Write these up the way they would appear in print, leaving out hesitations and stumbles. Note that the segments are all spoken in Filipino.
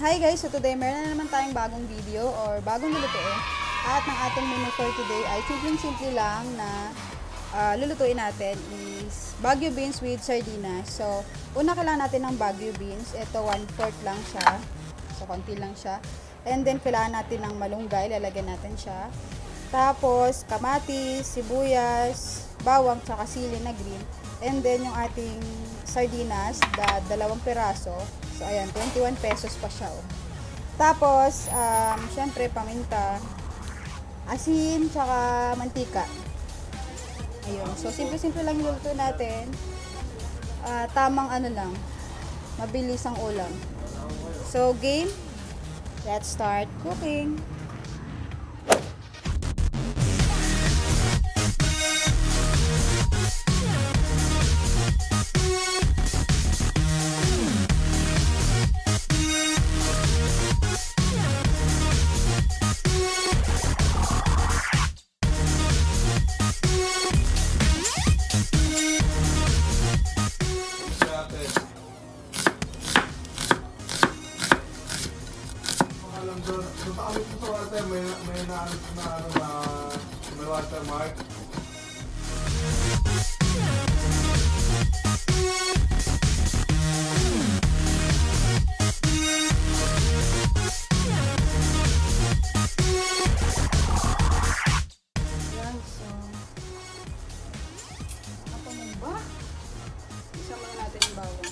Hi guys! So today meron na naman tayong bagong video or bagong lulutuin. At ng ating menu for today ay simple lang na lulutuin natin is Baguio beans with sardinas. So una kailangan natin ng Baguio beans. Ito 1/4 lang siya. So konti lang siya. And then kailangan natin ng malunggay. Lalagyan natin siya. Tapos kamatis, sibuyas, bawang, tsaka sili na green. And then yung ating sardinas, 2 piraso. So, ayan, 21 pesos pa siya. Oh. Tapos, syempre, paminta, asin, tsaka mantika. Ayun. So, simple lang yung luto natin. Tamang ano lang, mabilis ang ulam. So, game, let's start cooking. May watermark. Ako mo ba? Isa muna natin yung bawang.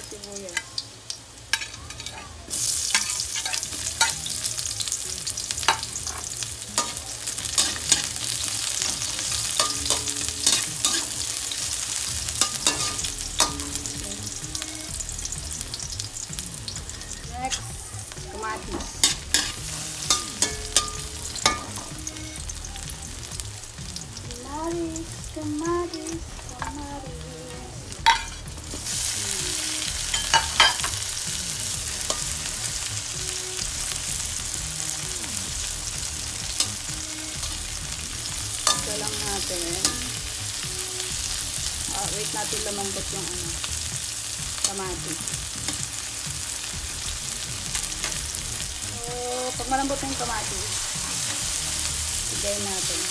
Sibuyas. Next, kamatis. Kamatis. Lang natin. Wait natin lumambot yung kamatis. So, pag malambot yung kamatis, sigay natin.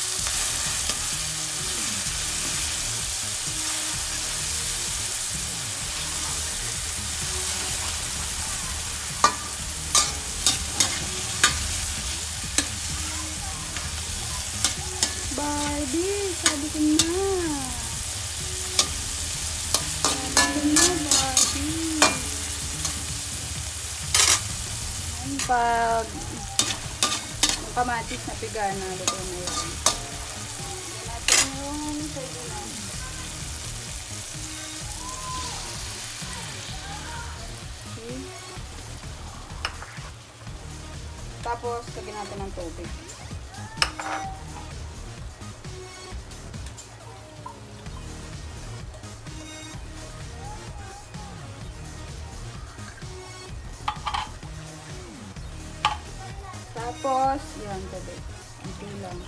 Barbie, sabi ko na. Barbie. Ayan, pag yung kamatis na piga na, luto na yan. Yan natin yung sardinas. Okay. Tapos, lagyan natin ng tubig. Tapos, yan, gabi. Hindi lang.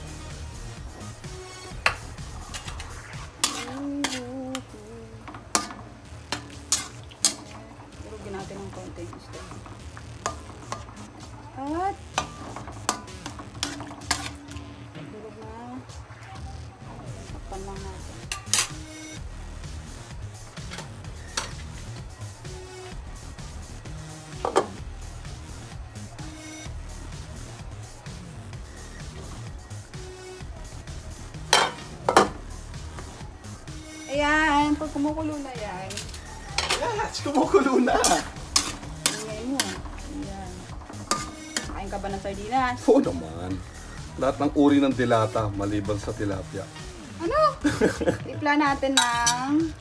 Durugin natin ng konting isda. At, durug na. Takpan lang natin. Ayan, pag kumukulo na yan. Yes, kumukulo na. Ingay mo. Ayan. Kain ka ba ng sardinas? Oo naman. Lahat ng uri ng dilata, maliban sa tilapia. Ano? Timpla natin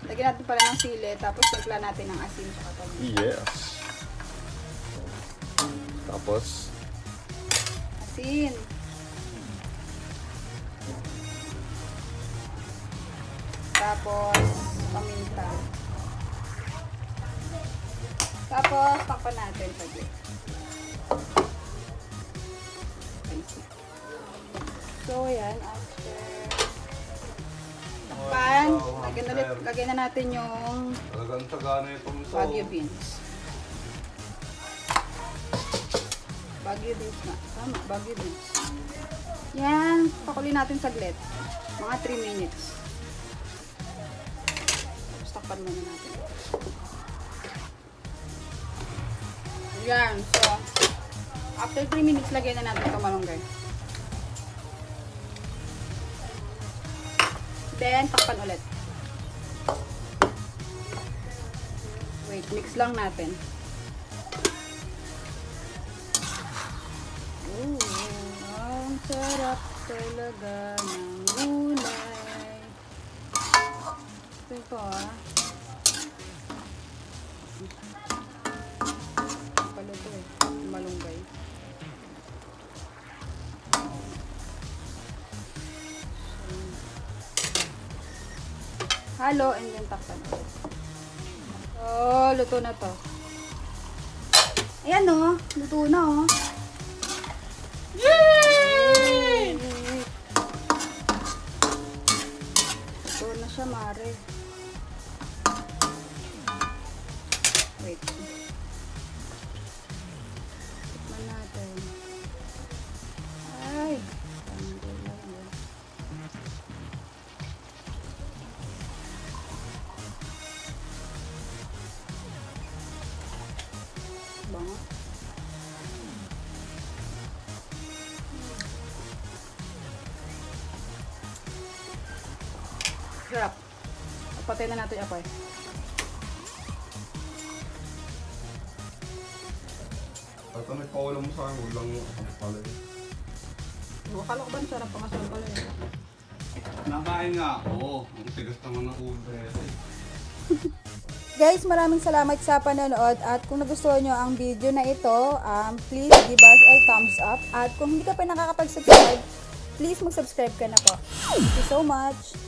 lagyan natin pala ng sili, tapos timpla natin ng asin sa katabi. Yes. Tapos, asin. Tapos, paminta. Tapos, takpan natin saglit. So, yan. After takpan, Lagyan na natin yung Talagang sagana itong ito. Baguio beans. Baguio beans na. Tama, Baguio beans. Yan, pakulin natin saglit. Mga 3 minutes. Tapos takpan muna natin. Yan, so after 3 minutes, lagyan na natin itong malunggay. Then, takpan ulit. Wait, mix lang natin. Ang sarap talaga ng gulay. Ito ah. Pala ito eh. Malunggay. Halo and then takpan. Oh, luto na to. Ayan oh, luto na oh. Yay! Luto na siya, mare. Wait. Tikman natin. Ay, tanggal lang yun. Bango. Sarap. Patay na natin yung apoy. Ito may paulam mo sa akin, ulang pala yun. Akala ko ba sarap pa masarap pala yun? Nakain nga ako. Ang tigas naman ng ulo eh. Guys, maraming salamat sa panonood at kung nagustuhan nyo ang video na ito, please give us a thumbs up at kung hindi ka pa nakakapag-subscribe, please mag-subscribe ka na po. Thank you so much!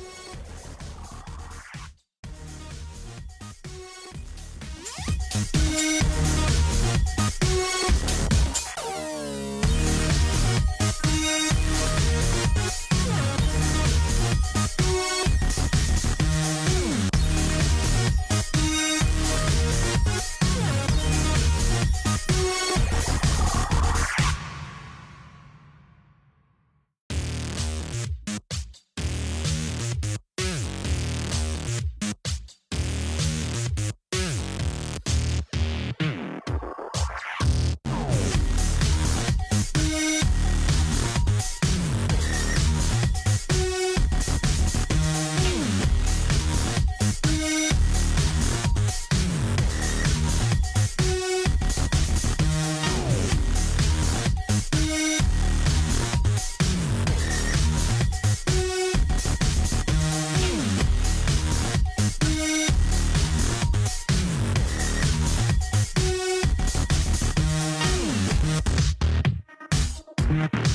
Mm-hmm.